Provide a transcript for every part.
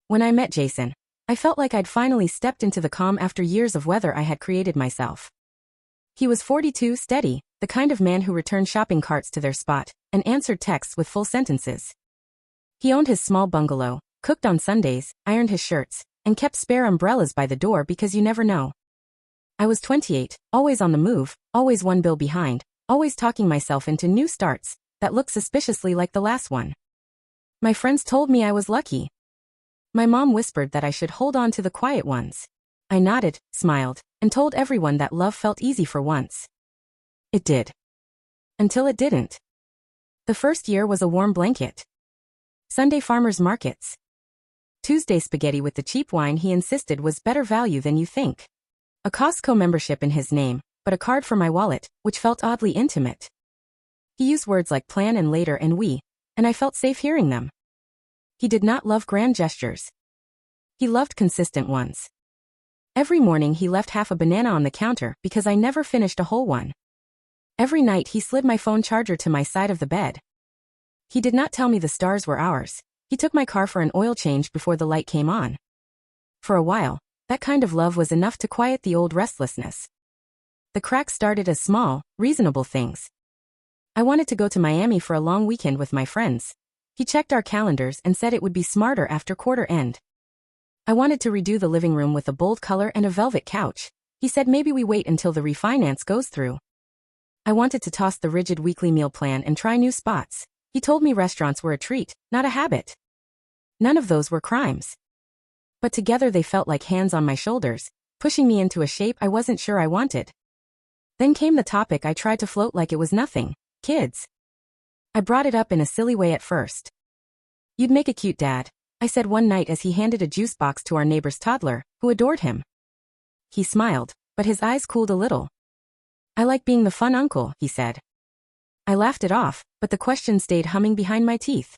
When I met Jason, I felt like I'd finally stepped into the calm after years of weather I had created myself. He was 42, steady, the kind of man who returned shopping carts to their spot and answered texts with full sentences. He owned his small bungalow, cooked on Sundays, ironed his shirts, and kept spare umbrellas by the door because you never know. I was 28, always on the move, always one bill behind, always talking myself into new starts that looked suspiciously like the last one. My friends told me I was lucky. My mom whispered that I should hold on to the quiet ones. I nodded, smiled, and told everyone that love felt easy for once. It did. Until it didn't. The first year was a warm blanket. Sunday farmers markets. Tuesday spaghetti with the cheap wine he insisted was better value than you think. A Costco membership in his name, but a card for my wallet, which felt oddly intimate. He used words like plan and later and we, and I felt safe hearing them. He did not love grand gestures. He loved consistent ones. Every morning he left half a banana on the counter because I never finished a whole one. Every night he slid my phone charger to my side of the bed. He did not tell me the stars were ours. He took my car for an oil change before the light came on. For a while, that kind of love was enough to quiet the old restlessness. The cracks started as small, reasonable things. I wanted to go to Miami for a long weekend with my friends. He checked our calendars and said it would be smarter after quarter end. I wanted to redo the living room with a bold color and a velvet couch. He said maybe we wait until the refinance goes through. I wanted to toss the rigid weekly meal plan and try new spots. He told me restaurants were a treat, not a habit. None of those were crimes. But together they felt like hands on my shoulders, pushing me into a shape I wasn't sure I wanted. Then came the topic I tried to float like it was nothing: kids. I brought it up in a silly way at first. "You'd make a cute dad," I said one night as he handed a juice box to our neighbor's toddler, who adored him. He smiled, but his eyes cooled a little. "I like being the fun uncle," he said. I laughed it off, but the question stayed humming behind my teeth.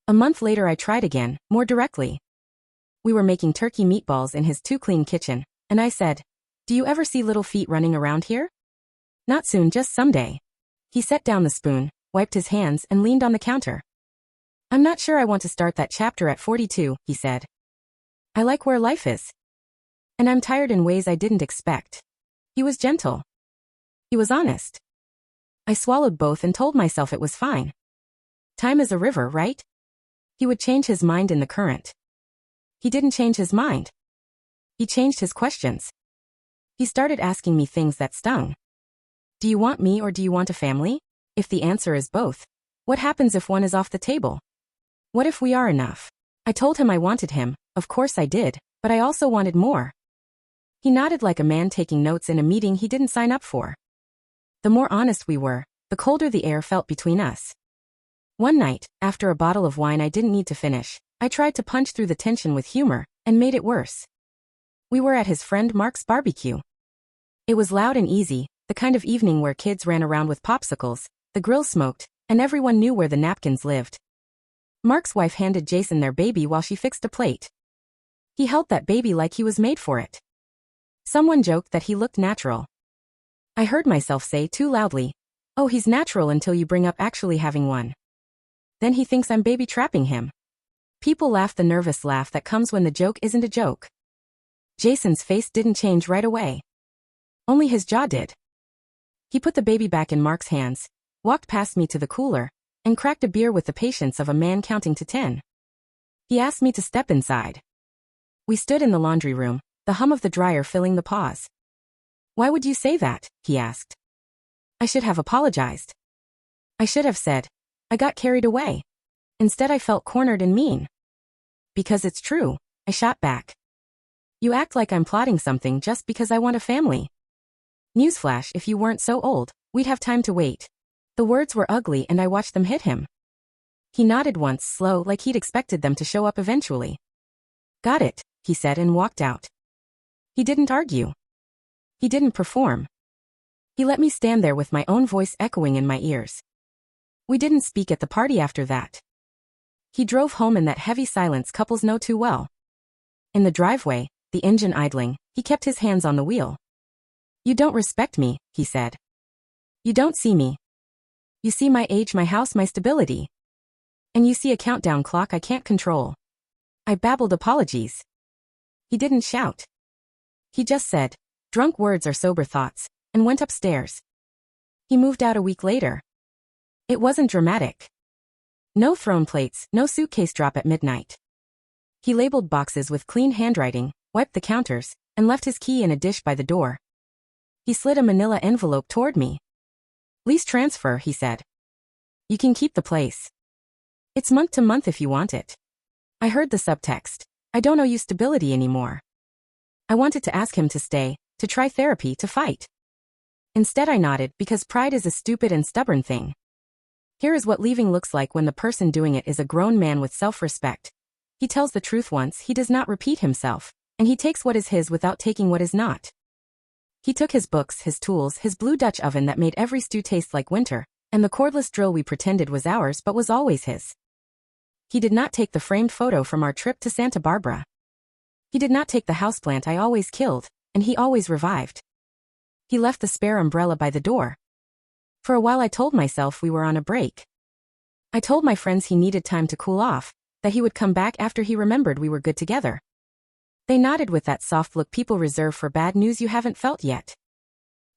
A month later I tried again, more directly. We were making turkey meatballs in his too-clean kitchen, and I said, "Do you ever see little feet running around here?" "Not soon, just someday." He set down the spoon, wiped his hands, and leaned on the counter. "I'm not sure I want to start that chapter at 42, he said. "I like where life is. And I'm tired in ways I didn't expect." He was gentle. He was honest. I swallowed both and told myself it was fine. Time is a river, right? He would change his mind in the current. He didn't change his mind. He changed his questions. He started asking me things that stung. "Do you want me or do you want a family? If the answer is both, what happens if one is off the table? What if we are enough?" I told him I wanted him, of course I did, but I also wanted more. He nodded like a man taking notes in a meeting he didn't sign up for. The more honest we were, the colder the air felt between us. One night, after a bottle of wine I didn't need to finish, I tried to punch through the tension with humor, and made it worse. We were at his friend Mark's barbecue. It was loud and easy, the kind of evening where kids ran around with popsicles, the grill smoked, and everyone knew where the napkins lived. Mark's wife handed Jason their baby while she fixed a plate. He held that baby like he was made for it. Someone joked that he looked natural. I heard myself say too loudly, "Oh, he's natural until you bring up actually having one. Then he thinks I'm baby trapping him." People laughed the nervous laugh that comes when the joke isn't a joke. Jason's face didn't change right away. Only his jaw did. He put the baby back in Mark's hands, walked past me to the cooler, and cracked a beer with the patience of a man counting to 10. He asked me to step inside. We stood in the laundry room, the hum of the dryer filling the pause. "Why would you say that?" he asked. I should have apologized. I should have said, "I got carried away." Instead I felt cornered and mean. "Because it's true," I shot back. "You act like I'm plotting something just because I want a family. Newsflash, if you weren't so old, we'd have time to wait." The words were ugly and I watched them hit him. He nodded once, slow, like he'd expected them to show up eventually. "Got it," he said and walked out. He didn't argue. He didn't perform. He let me stand there with my own voice echoing in my ears. We didn't speak at the party after that. He drove home in that heavy silence couples know too well. In the driveway, the engine idling, he kept his hands on the wheel. "You don't respect me," he said. "You don't see me. You see my age, my house, my stability. And you see a countdown clock I can't control." I babbled apologies. He didn't shout. He just said, "Drunk words are sober thoughts," and went upstairs. He moved out a week later. It wasn't dramatic. No throne plates, no suitcase drop at midnight. He labeled boxes with clean handwriting, wiped the counters, and left his key in a dish by the door. He slid a manila envelope toward me. "Lease transfer," he said. "You can keep the place. It's month to month if you want it." I heard the subtext. I don't owe you stability anymore. I wanted to ask him to stay, to try therapy, to fight. Instead I nodded because pride is a stupid and stubborn thing. Here is what leaving looks like when the person doing it is a grown man with self-respect. He tells the truth once, he does not repeat himself, and he takes what is his without taking what is not. He took his books, his tools, his blue Dutch oven that made every stew taste like winter, and the cordless drill we pretended was ours but was always his. He did not take the framed photo from our trip to Santa Barbara. He did not take the houseplant I always killed, and he always revived. He left the spare umbrella by the door. For a while I told myself we were on a break. I told my friends he needed time to cool off, that he would come back after he remembered we were good together. They nodded with that soft look people reserve for bad news you haven't felt yet.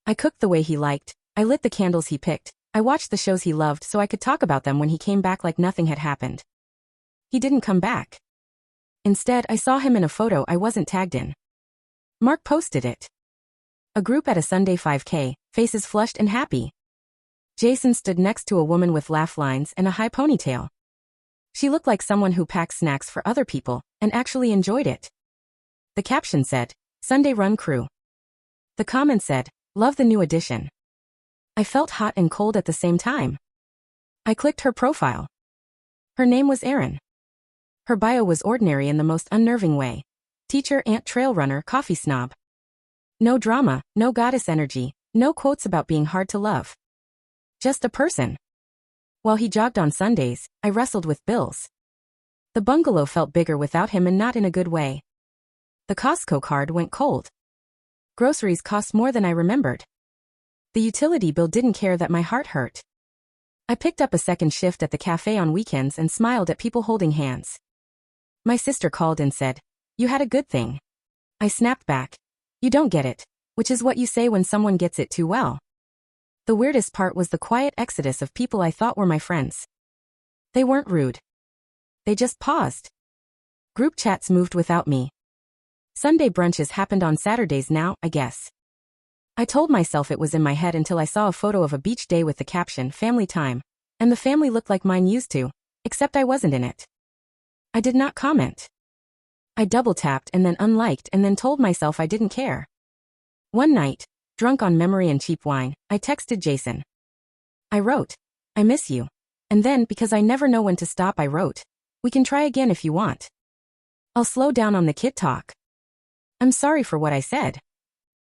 I cooked the way he liked, I lit the candles he picked, I watched the shows he loved so I could talk about them when he came back like nothing had happened. He didn't come back. Instead, I saw him in a photo I wasn't tagged in. Mark posted it. A group at a Sunday 5K, faces flushed and happy. Jason stood next to a woman with laugh lines and a high ponytail. She looked like someone who packs snacks for other people, and actually enjoyed it. The caption said, "Sunday Run Crew." The comment said, "Love the new addition." I felt hot and cold at the same time. I clicked her profile. Her name was Erin. Her bio was ordinary in the most unnerving way. Teacher, aunt, trail runner, coffee snob. No drama, no goddess energy, no quotes about being hard to love. Just a person. While he jogged on Sundays, I wrestled with bills. The bungalow felt bigger without him and not in a good way. The Costco card went cold. Groceries cost more than I remembered. The utility bill didn't care that my heart hurt. I picked up a second shift at the cafe on weekends and smiled at people holding hands. My sister called and said, "You had a good thing." I snapped back, "You don't get it," which is what you say when someone gets it too well. The weirdest part was the quiet exodus of people I thought were my friends. They weren't rude. They just paused. Group chats moved without me. Sunday brunches happened on Saturdays now, I guess. I told myself it was in my head until I saw a photo of a beach day with the caption, "Family time," and the family looked like mine used to, except I wasn't in it. I did not comment. I double-tapped and then unliked and then told myself I didn't care. One night, drunk on memory and cheap wine, I texted Jason. I wrote, "I miss you." And then, because I never know when to stop, I wrote, "We can try again if you want. I'll slow down on the kid talk. I'm sorry for what I said."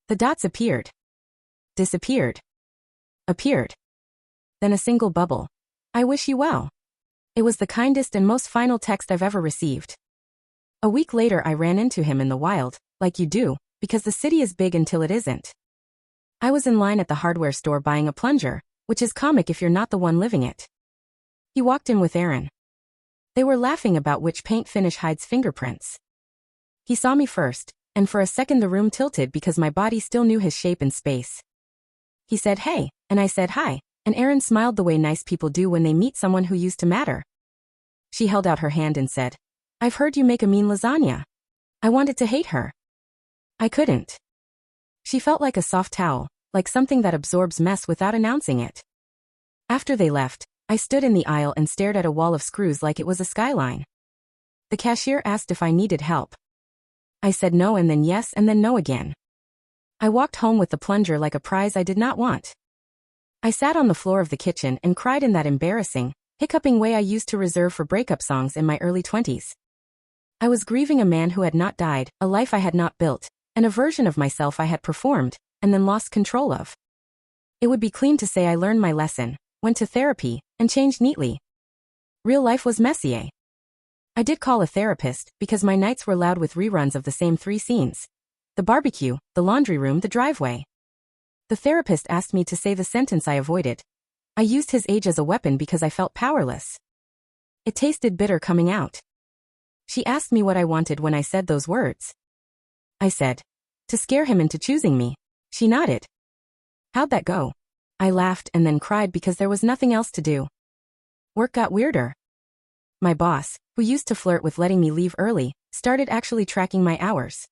The dots appeared. Disappeared. Appeared. Then a single bubble. "I wish you well." It was the kindest and most final text I've ever received. A week later I ran into him in the wild, like you do, because the city is big until it isn't. I was in line at the hardware store buying a plunger, which is comic if you're not the one living it. He walked in with Erin. They were laughing about which paint finish hides fingerprints. He saw me first, and for a second the room tilted because my body still knew his shape in space. He said hey, and I said hi, and Erin smiled the way nice people do when they meet someone who used to matter. She held out her hand and said, "I've heard you make a mean lasagna." I wanted to hate her. I couldn't. She felt like a soft towel, like something that absorbs mess without announcing it. After they left, I stood in the aisle and stared at a wall of screws like it was a skyline. The cashier asked if I needed help. I said no and then yes and then no again. I walked home with the plunger like a prize I did not want. I sat on the floor of the kitchen and cried in that embarrassing, hiccuping way I used to reserve for breakup songs in my early 20s. I was grieving a man who had not died, a life I had not built, and a version of myself I had performed, and then lost control of. It would be clean to say I learned my lesson, went to therapy, and changed neatly. Real life was messy. I did call a therapist because my nights were loud with reruns of the same 3 scenes. The barbecue, the laundry room, the driveway. The therapist asked me to say the sentence I avoided. I used his age as a weapon because I felt powerless. It tasted bitter coming out. She asked me what I wanted when I said those words. I said, to scare him into choosing me. She nodded. How'd that go? I laughed and then cried because there was nothing else to do. Work got weirder. My boss, who used to flirt with letting me leave early, started actually tracking my hours.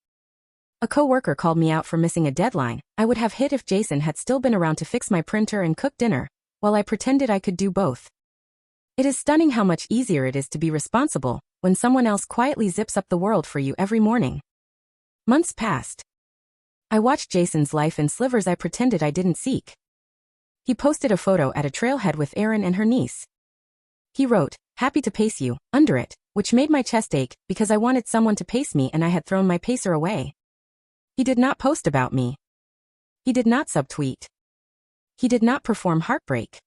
A coworker called me out for missing a deadline I would have hit if Jason had still been around to fix my printer and cook dinner, while I pretended I could do both. It is stunning how much easier it is to be responsible when someone else quietly zips up the world for you every morning. Months passed. I watched Jason's life in slivers I pretended I didn't seek. He posted a photo at a trailhead with Erin and her niece. He wrote, "Happy to pace you," under it, which made my chest ache because I wanted someone to pace me and I had thrown my pacer away. He did not post about me. He did not subtweet. He did not perform heartbreak.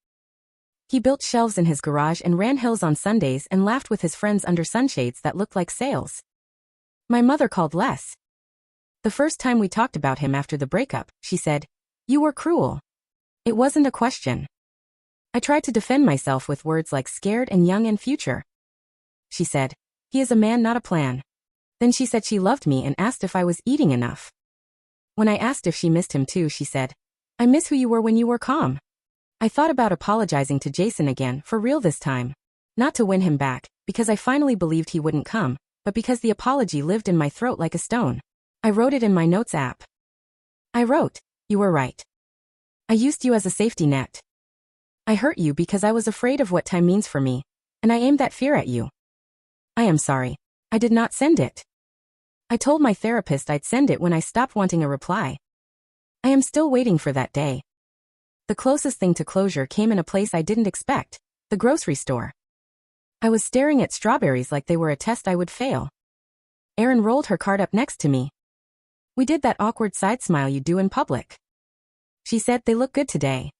He built shelves in his garage and ran hills on Sundays and laughed with his friends under sunshades that looked like sails. My mother called less. The first time we talked about him after the breakup, she said, "You were cruel." It wasn't a question. I tried to defend myself with words like scared and young and future. She said, "He is a man, not a plan." Then she said she loved me and asked if I was eating enough. When I asked if she missed him too, she said, "I miss who you were when you were calm." I thought about apologizing to Jason again, for real this time. Not to win him back, because I finally believed he wouldn't come, but because the apology lived in my throat like a stone. I wrote it in my notes app. I wrote, "You were right. I used you as a safety net. I hurt you because I was afraid of what time means for me, and I aimed that fear at you. I am sorry. I did not send it. I told my therapist I'd send it when I stopped wanting a reply. I am still waiting for that day." The closest thing to closure came in a place I didn't expect, the grocery store. I was staring at strawberries like they were a test I would fail. Erin rolled her cart up next to me. We did that awkward side smile you do in public. She said, "They look good today."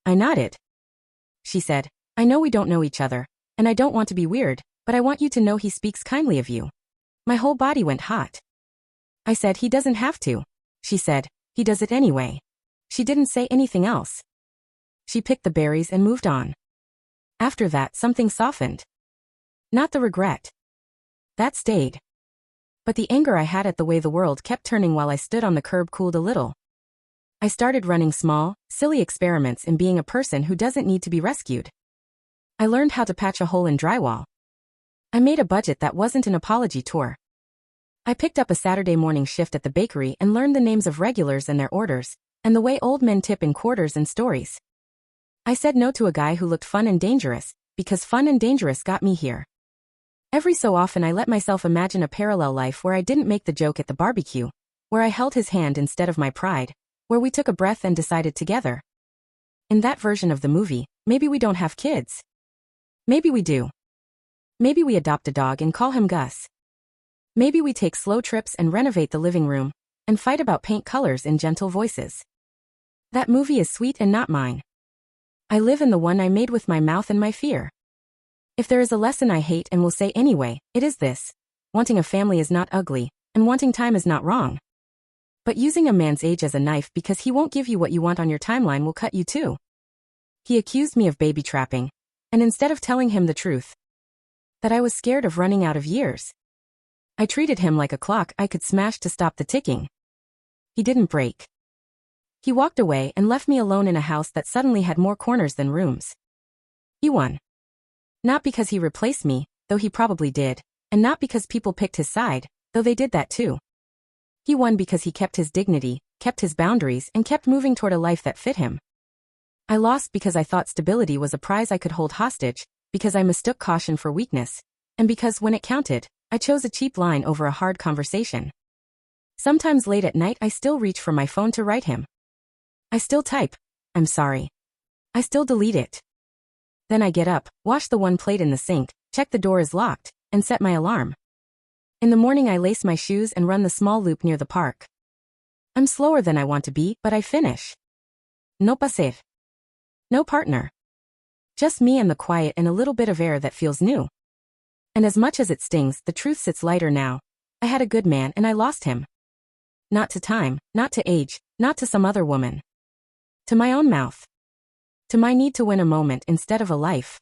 I nodded. She said, "I know we don't know each other, and I don't want to be weird, but I want you to know he speaks kindly of you." My whole body went hot. I said, "He doesn't have to." She said, "He does it anyway." She didn't say anything else. She picked the berries and moved on. After that, something softened. Not the regret. That stayed. But the anger I had at the way the world kept turning while I stood on the curb cooled a little. I started running small, silly experiments in being a person who doesn't need to be rescued. I learned how to patch a hole in drywall. I made a budget that wasn't an apology tour. I picked up a Saturday morning shift at the bakery and learned the names of regulars and their orders, and the way old men tip in quarters and stories. I said no to a guy who looked fun and dangerous, because fun and dangerous got me here. Every so often I let myself imagine a parallel life where I didn't make the joke at the barbecue, where I held his hand instead of my pride, where we took a breath and decided together. In that version of the movie, maybe we don't have kids. Maybe we do. Maybe we adopt a dog and call him Gus. Maybe we take slow trips and renovate the living room, and fight about paint colors in gentle voices. That movie is sweet and not mine. I live in the one I made with my mouth and my fear. If there is a lesson I hate and will say anyway, it is this: wanting a family is not ugly, and wanting time is not wrong. But using a man's age as a knife because he won't give you what you want on your timeline will cut you too. He accused me of baby trapping, and instead of telling him the truth, that I was scared of running out of years, I treated him like a clock I could smash to stop the ticking. He didn't break. He walked away and left me alone in a house that suddenly had more corners than rooms. He won. Not because he replaced me, though he probably did, and not because people picked his side, though they did that too. He won because he kept his dignity, kept his boundaries, and kept moving toward a life that fit him. I lost because I thought stability was a prize I could hold hostage, because I mistook caution for weakness, and because, when it counted, I chose a cheap line over a hard conversation. Sometimes late at night I still reach for my phone to write him. I still type, "I'm sorry." I still delete it. Then I get up, wash the one plate in the sink, check the door is locked, and set my alarm. In the morning I lace my shoes and run the small loop near the park. I'm slower than I want to be, but I finish. No paseo. No partner. Just me and the quiet and a little bit of air that feels new. And as much as it stings, the truth sits lighter now. I had a good man and I lost him. Not to time, not to age, not to some other woman. To my own mouth. To my need to win a moment instead of a life.